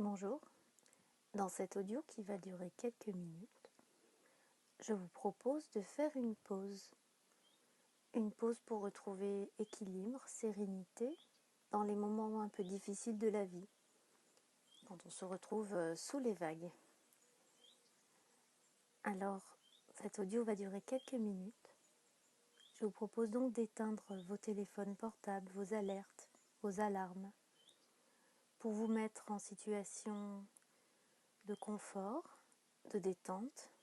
Bonjour, dans cet audio qui va durer quelques minutes, je vous propose de faire une pause. Une pause pour retrouver équilibre, sérénité dans les moments un peu difficiles de la vie, quand on se retrouve sous les vagues. Alors, cet audio va durer quelques minutes. Je vous propose donc d'éteindre vos téléphones portables, vos alertes, vos alarmes, pour vous mettre en situation de confort, de détente,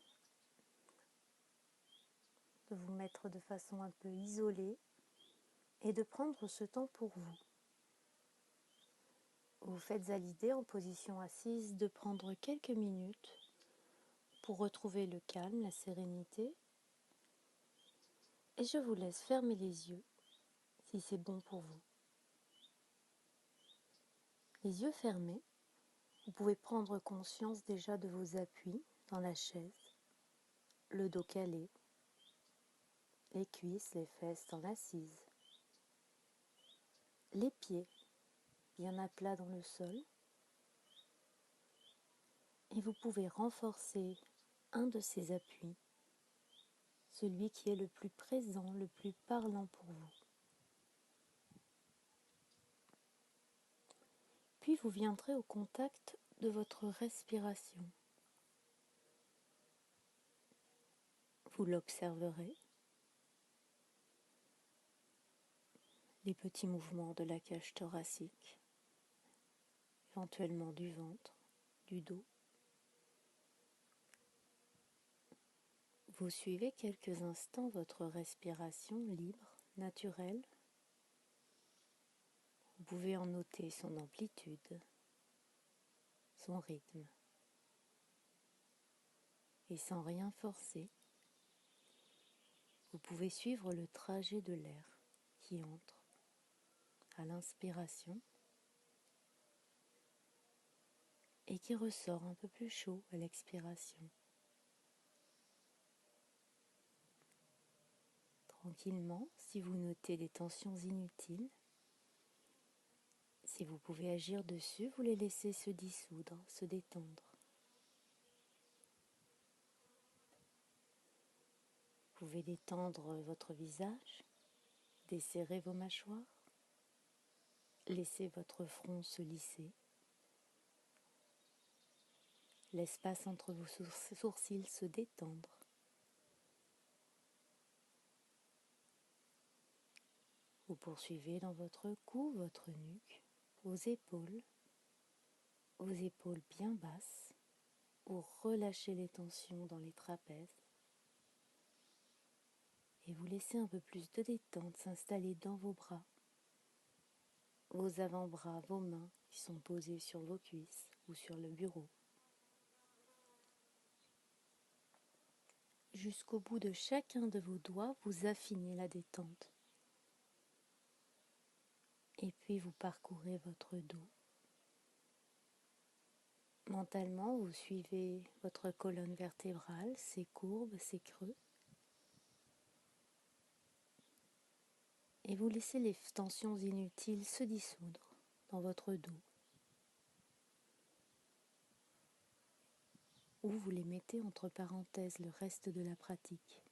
de vous mettre de façon un peu isolée et de prendre ce temps pour vous. Vous faites à l'idée en position assise de prendre quelques minutes pour retrouver le calme, la sérénité, et je vous laisse fermer les yeux si c'est bon pour vous. Les yeux fermés, vous pouvez prendre conscience déjà de vos appuis dans la chaise, le dos calé, les cuisses, les fesses dans l'assise, les pieds bien à plat dans le sol, et vous pouvez renforcer un de ces appuis, celui qui est le plus présent, le plus parlant pour vous. Puis vous viendrez au contact de votre respiration. Vous l'observerez, les petits mouvements de la cage thoracique, éventuellement du ventre, du dos. Vous suivez quelques instants votre respiration libre, naturelle. Vous pouvez en noter son amplitude, son rythme. Et sans rien forcer, vous pouvez suivre le trajet de l'air qui entre à l'inspiration et qui ressort un peu plus chaud à l'expiration. Tranquillement, si vous notez des tensions inutiles, si vous pouvez agir dessus, vous les laissez se dissoudre, se détendre. Vous pouvez détendre votre visage, desserrer vos mâchoires, laisser votre front se lisser, l'espace entre vos sourcils se détendre. Vous poursuivez dans votre cou, votre nuque, vos épaules bien basses, vous relâchez les tensions dans les trapèzes et vous laissez un peu plus de détente s'installer dans vos bras, vos avant-bras, vos mains qui sont posées sur vos cuisses ou sur le bureau. Jusqu'au bout de chacun de vos doigts, vous affinez la détente. Et puis vous parcourez votre dos. Mentalement, vous suivez votre colonne vertébrale, ses courbes, ses creux. Et vous laissez les tensions inutiles se dissoudre dans votre dos. Ou vous les mettez entre parenthèses le reste de la pratique.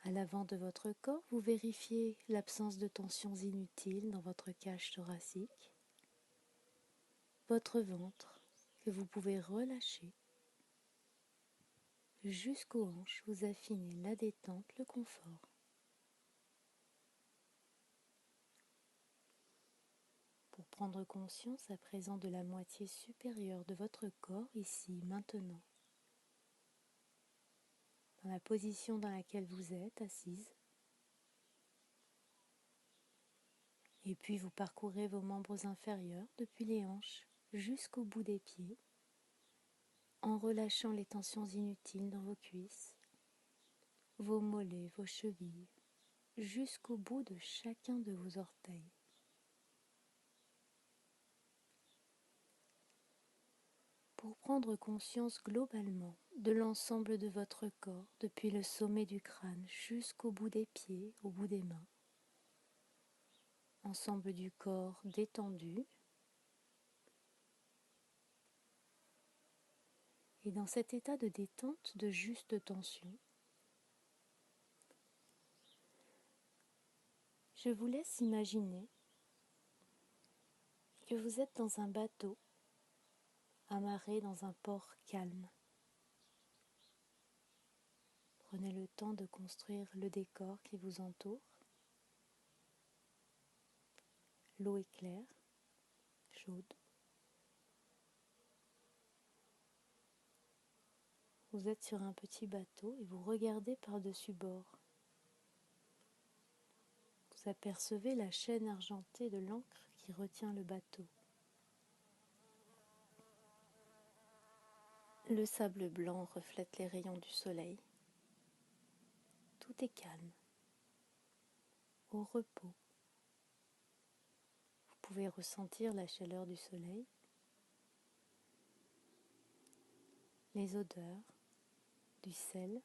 À l'avant de votre corps, vous vérifiez l'absence de tensions inutiles dans votre cage thoracique, votre ventre que vous pouvez relâcher. Jusqu'aux hanches, vous affinez la détente, le confort. Pour prendre conscience à présent de la moitié supérieure de votre corps, ici, maintenant. Dans la position dans laquelle vous êtes assise. Et puis vous parcourez vos membres inférieurs depuis les hanches jusqu'au bout des pieds, en relâchant les tensions inutiles dans vos cuisses, vos mollets, vos chevilles, jusqu'au bout de chacun de vos orteils. Pour prendre conscience globalement de l'ensemble de votre corps, depuis le sommet du crâne jusqu'au bout des pieds, au bout des mains, ensemble du corps détendu. Et dans cet état de détente, de juste tension, je vous laisse imaginer que vous êtes dans un bateau amarré dans un port calme. Prenez le temps de construire le décor qui vous entoure. L'eau est claire, chaude. Vous êtes sur un petit bateau et vous regardez par-dessus bord. Vous apercevez la chaîne argentée de l'ancre qui retient le bateau. Le sable blanc reflète les rayons du soleil. Tout est calme, au repos. Vous pouvez ressentir la chaleur du soleil, les odeurs, du sel,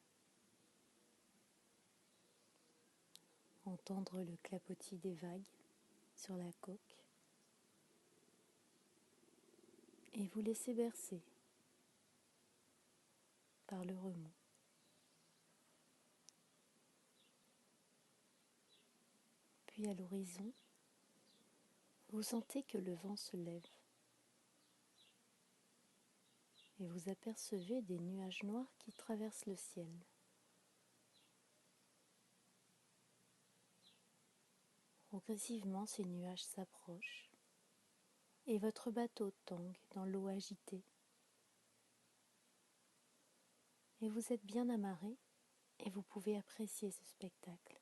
entendre le clapotis des vagues sur la coque et vous laisser bercer par le remous. Puis à l'horizon, vous sentez que le vent se lève et vous apercevez des nuages noirs qui traversent le ciel. Progressivement, ces nuages s'approchent et votre bateau tangue dans l'eau agitée. Et vous êtes bien amarré et vous pouvez apprécier ce spectacle.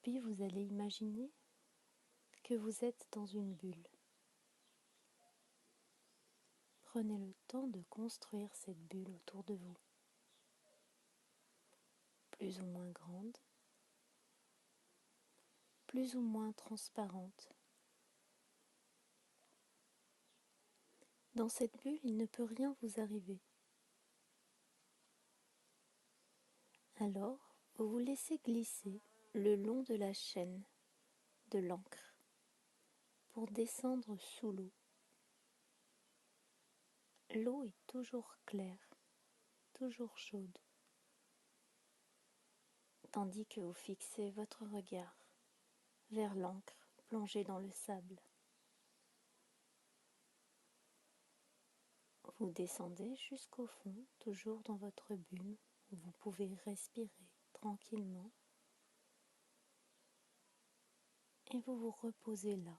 Puis vous allez imaginer que vous êtes dans une bulle. Prenez le temps de construire cette bulle autour de vous, plus ou moins grande, plus ou moins transparente. Dans cette bulle, il ne peut rien vous arriver. Alors, vous vous laissez glisser le long de la chaîne de l'ancre pour descendre sous l'eau. L'eau est toujours claire, toujours chaude, tandis que vous fixez votre regard vers l'ancre plongée dans le sable. Vous descendez jusqu'au fond, toujours dans votre bulle, où vous pouvez respirer tranquillement. Et vous vous reposez là,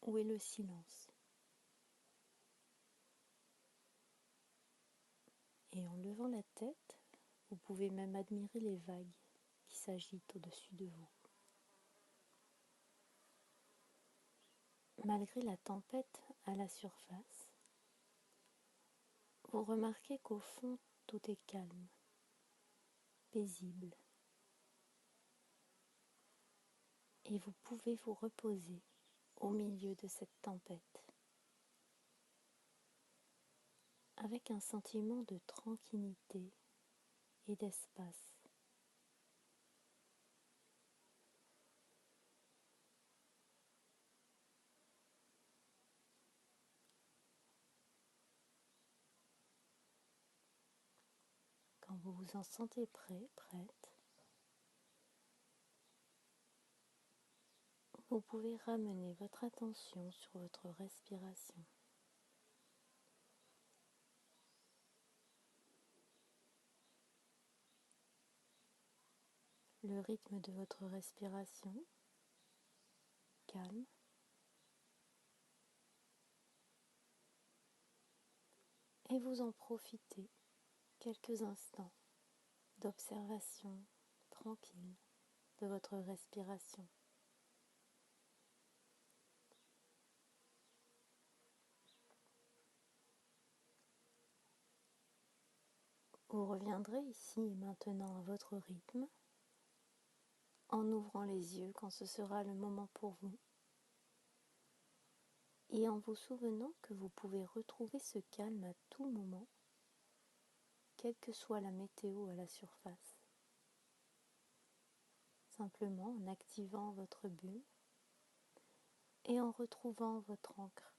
où est le silence. Et en levant la tête, vous pouvez même admirer les vagues qui s'agitent au-dessus de vous. Malgré la tempête à la surface, vous remarquez qu'au fond, tout est calme, paisible. Et vous pouvez vous reposer au milieu de cette tempête, avec un sentiment de tranquillité et d'espace. Quand vous vous en sentez prêt, prête, vous pouvez ramener votre attention sur votre respiration. Le rythme de votre respiration, calme, et vous en profitez quelques instants d'observation tranquille de votre respiration. Vous reviendrez ici et maintenant à votre rythme, en ouvrant les yeux quand ce sera le moment pour vous, et en vous souvenant que vous pouvez retrouver ce calme à tout moment, quelle que soit la météo à la surface, simplement en activant votre bulle et en retrouvant votre encre.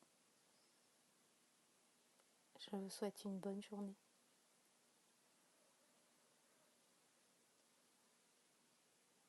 Je vous souhaite une bonne journée.